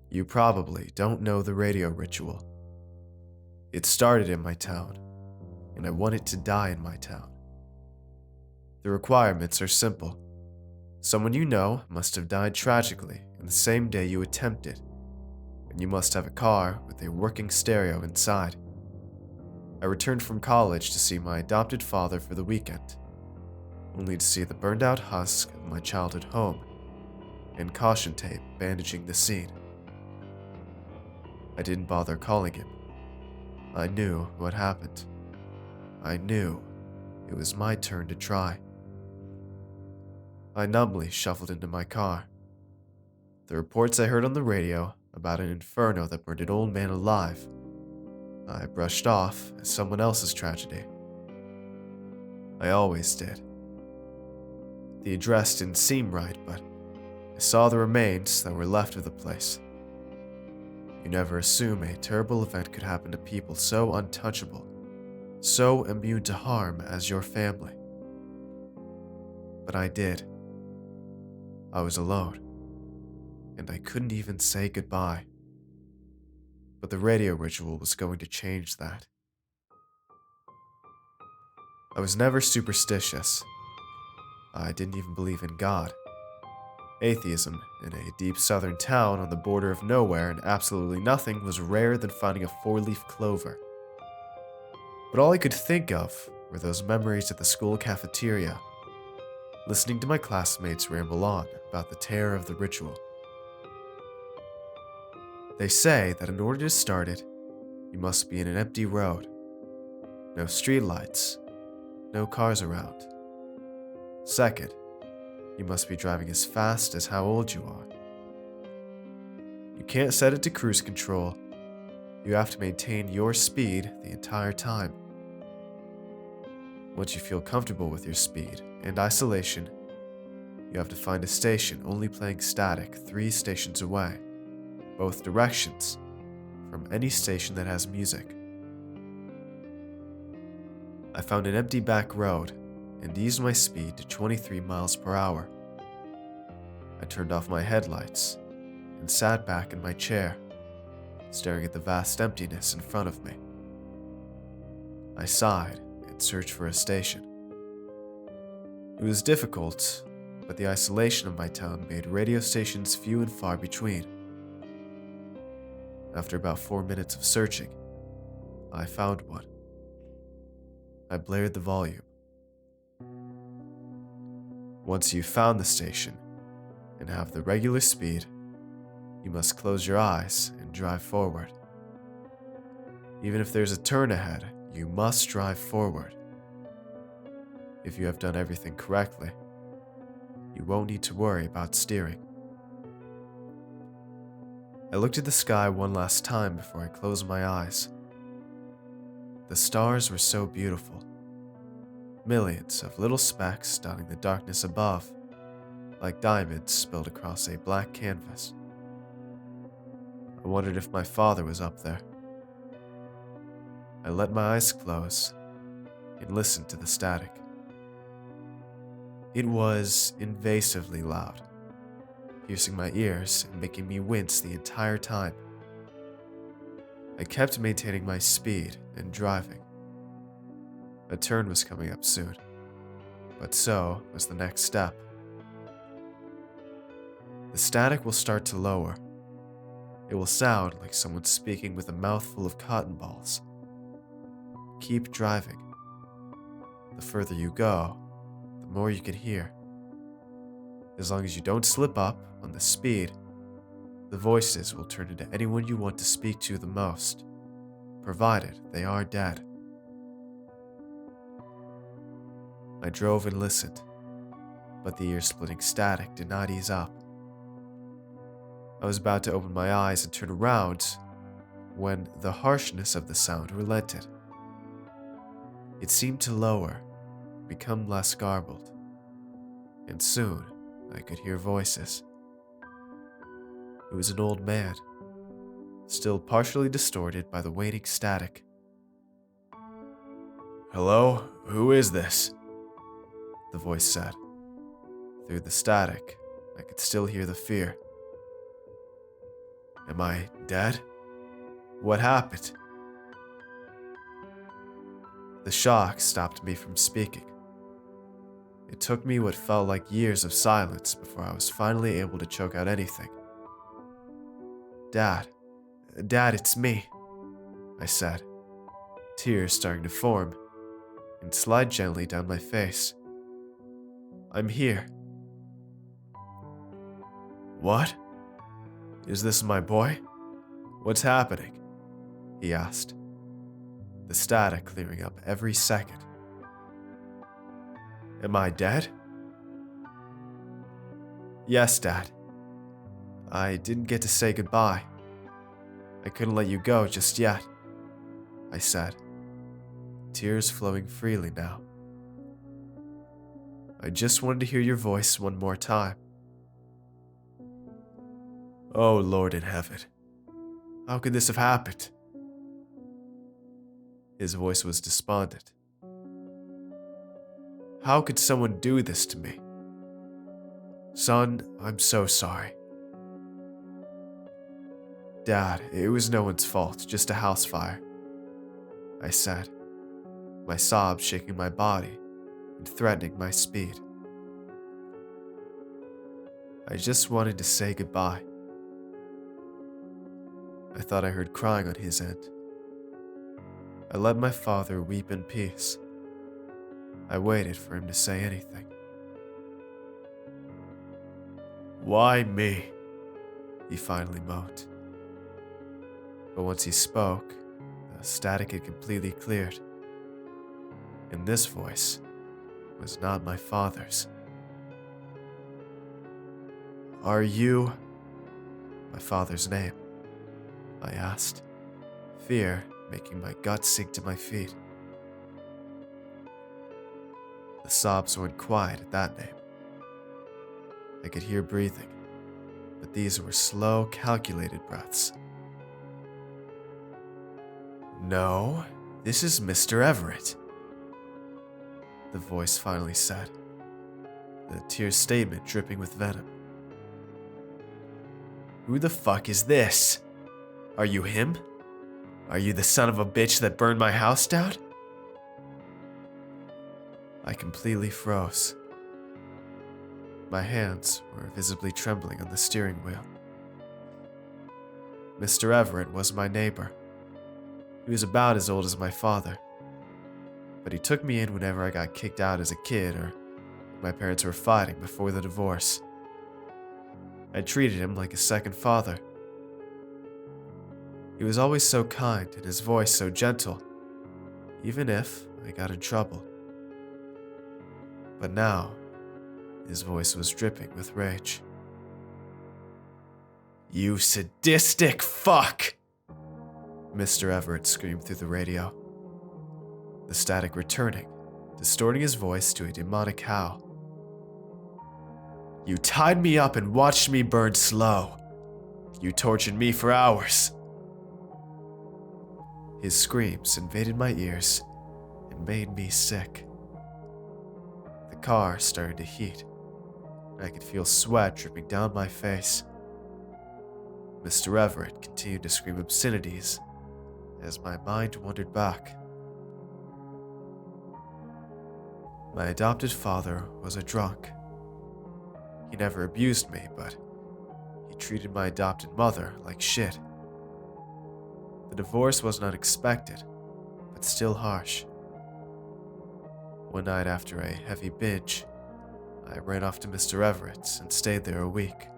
You probably don't know the radio ritual. It started in my town, and I want it to die in my town. The requirements are simple. Someone you know must have died tragically in the same day you attempted, and you must have a car with a working stereo inside. I returned from college to see my adopted father for the weekend, only to see the burned out husk of my childhood home and caution tape bandaging the scene. I didn't bother calling him. I knew what happened. I knew it was my turn to try. I numbly shuffled into my car. The reports I heard on the radio about an inferno that burned an old man alive, I brushed off as someone else's tragedy. I always did. The address didn't seem right, but I saw the remains that were left of the place. You never assume a terrible event could happen to people so untouchable, so immune to harm as your family. But I did. I was alone, and I couldn't even say goodbye. But the radio ritual was going to change that. I was never superstitious. I didn't even believe in God. Atheism in a deep southern town on the border of nowhere and absolutely nothing was rarer than finding a four-leaf clover. But all I could think of were those memories at the school cafeteria, listening to my classmates ramble on about the terror of the ritual. They say that in order to start it, you must be in an empty road. No streetlights, no cars around. Second, you must be driving as fast as how old you are. You can't set it to cruise control. You have to maintain your speed the entire time. Once you feel comfortable with your speed and isolation, you have to find a station only playing static 3 stations away, both directions, from any station that has music. I found an empty back road and eased my speed to 23 miles per hour. I turned off my headlights and sat back in my chair, staring at the vast emptiness in front of me. I sighed and searched for a station. It was difficult, but the isolation of my town made radio stations few and far between. After about 4 minutes of searching, I found one. I blared the volume. Once you've found the station and have the regular speed, you must close your eyes and drive forward. Even if there's a turn ahead, you must drive forward. If you have done everything correctly, you won't need to worry about steering. I looked at the sky one last time before I closed my eyes. The stars were so beautiful. Millions of little specks dotting the darkness above, like diamonds spilled across a black canvas. I wondered if my father was up there. I let my eyes close and listened to the static. It was invasively loud, piercing my ears and making me wince the entire time. I kept maintaining my speed and driving. A turn was coming up soon, but so was the next step. The static will start to lower. It will sound like someone speaking with a mouthful of cotton balls. Keep driving. The further you go, the more you can hear. As long as you don't slip up on the speed, the voices will turn into anyone you want to speak to the most, provided they are dead. I drove and listened, but the ear-splitting static did not ease up. I was about to open my eyes and turn around when the harshness of the sound relented. It seemed to lower, become less garbled, and soon I could hear voices. It was an old man, still partially distorted by the waning static. "Hello, who is this?" the voice said. Through the static, I could still hear the fear. Am I dead? What happened? The shock stopped me from speaking. It took me what felt like years of silence before I was finally able to choke out anything. Dad, it's me, I said, tears starting to form and slide gently down my face. I'm here. What? Is this my boy? What's happening? He asked, the static clearing up every second. Am I dead? Yes, Dad. I didn't get to say goodbye. I couldn't let you go just yet, I said, tears flowing freely now. I just wanted to hear your voice one more time. Oh, Lord in heaven, how could this have happened? His voice was despondent. How could someone do this to me? Son, I'm so sorry. Dad, it was no one's fault, just a house fire, I said, my sobs shaking my body and threatening my speed. I just wanted to say goodbye. I thought I heard crying on his end. I let my father weep in peace. I waited for him to say anything. Why me? He finally moaned. But once he spoke, the static had completely cleared. And this voice was not my father's. Are you my father's name? I asked, fear making my gut sink to my feet. The sobs went quiet at that name. I could hear breathing, but these were slow, calculated breaths. No, this is Mr. Everett, the voice finally said, the tear statement dripping with venom. Who the fuck is this? Are you him? Are you the son of a bitch that burned my house down? I completely froze. My hands were visibly trembling on the steering wheel. Mr. Everett was my neighbor. He was about as old as my father, but he took me in whenever I got kicked out as a kid or when my parents were fighting before the divorce. I treated him like a second father. He was always so kind and his voice so gentle, even if I got in trouble. But now, his voice was dripping with rage. You sadistic fuck! Mr. Everett screamed through the radio, the static returning, distorting his voice to a demonic howl. You tied me up and watched me burn slow. You tortured me for hours. His screams invaded my ears and made me sick. The car started to heat, and I could feel sweat dripping down my face. Mr. Everett continued to scream obscenities as my mind wandered back. My adopted father was a drunk. He never abused me, but he treated my adopted mother like shit. The divorce wasn't unexpected, but still harsh. One night after a heavy binge, I ran off to Mr. Everett's and stayed there a week.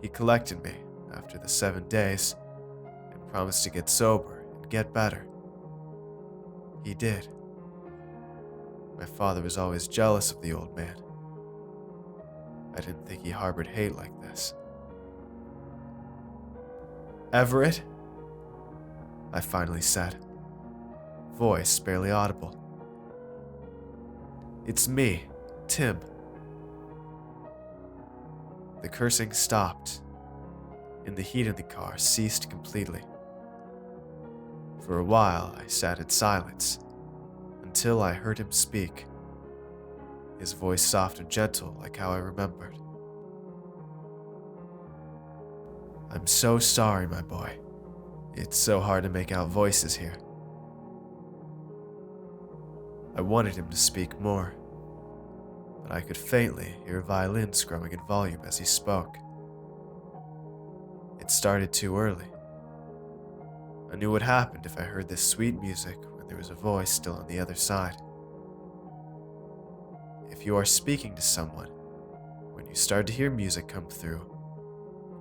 He collected me after the 7 days and promised to get sober and get better. He did. My father was always jealous of the old man. I didn't think he harbored hate like this. Everett? I finally said, voice barely audible. It's me, Tim. The cursing stopped, and the heat in the car ceased completely. For a while, I sat in silence, until I heard him speak, his voice soft and gentle like how I remembered. I'm so sorry, my boy. It's so hard to make out voices here. I wanted him to speak more, but I could faintly hear violins growing in volume as he spoke. It started too early. I knew what happened if I heard this sweet music when there was a voice still on the other side. If you are speaking to someone, when you start to hear music come through,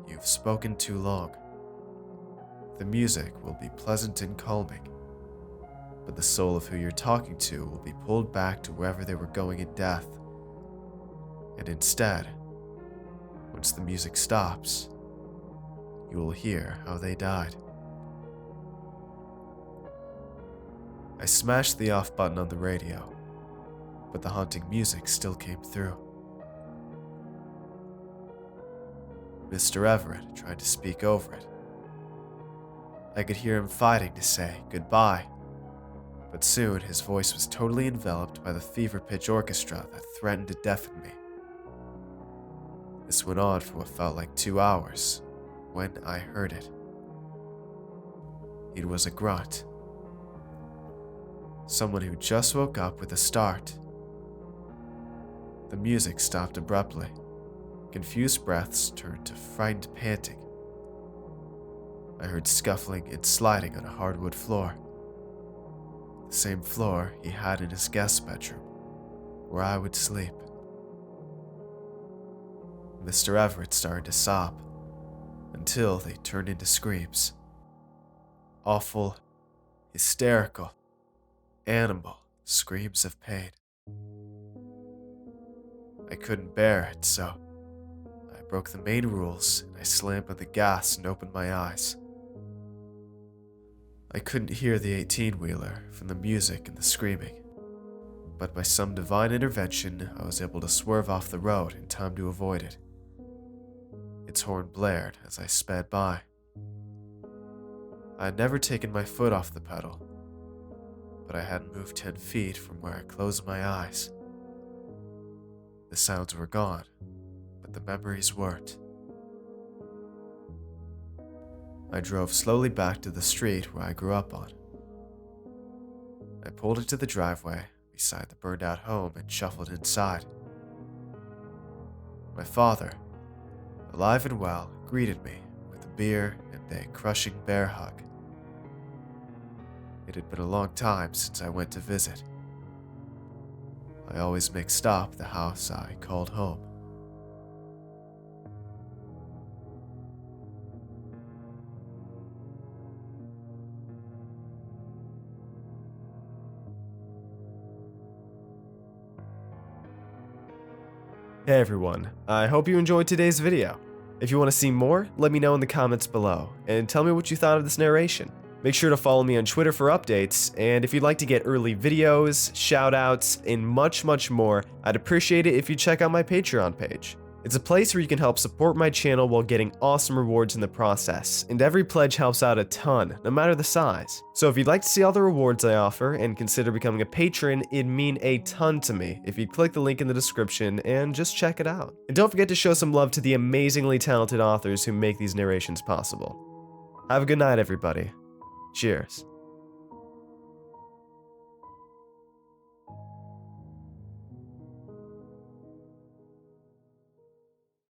you've spoken too long. The music will be pleasant and calming, but the soul of who you're talking to will be pulled back to wherever they were going in death. And instead, once the music stops, you will hear how they died. I smashed the off button on the radio, but the haunting music still came through. Mr. Everett tried to speak over it. I could hear him fighting to say goodbye, but soon his voice was totally enveloped by the fever-pitch orchestra that threatened to deafen me. This went on for what felt like 2 hours, when I heard it. It was a grunt. Someone who just woke up with a start. The music stopped abruptly. Confused breaths turned to frightened panting. I heard scuffling and sliding on a hardwood floor. The same floor he had in his guest bedroom, where I would sleep. Mr. Everett started to sob, until they turned into screams. Awful, hysterical, animal screams of pain. I couldn't bear it, so I broke the main rules and I slammed on the gas and opened my eyes. I couldn't hear the 18-wheeler from the music and the screaming, but by some divine intervention, I was able to swerve off the road in time to avoid it. Its horn blared as I sped by. I had never taken my foot off the pedal, but I hadn't moved 10 feet from where I closed my eyes. The sounds were gone, but the memories weren't. I drove slowly back to the street where I grew up on. I pulled into the driveway beside the burned-out home and shuffled inside. My father, alive and well, greeted me with a beer and a crushing bear hug. It had been a long time since I went to visit. I always mixed up the house I called home. Hey everyone, I hope you enjoyed today's video. If you want to see more, let me know in the comments below, and tell me what you thought of this narration. Make sure to follow me on Twitter for updates, and if you'd like to get early videos, shoutouts, and much more, I'd appreciate it if you check out my Patreon page. It's a place where you can help support my channel while getting awesome rewards in the process, and every pledge helps out a ton, no matter the size. So if you'd like to see all the rewards I offer and consider becoming a patron, it'd mean a ton to me if you'd click the link in the description and just check it out. And don't forget to show some love to the amazingly talented authors who make these narrations possible. Have a good night, everybody. Cheers.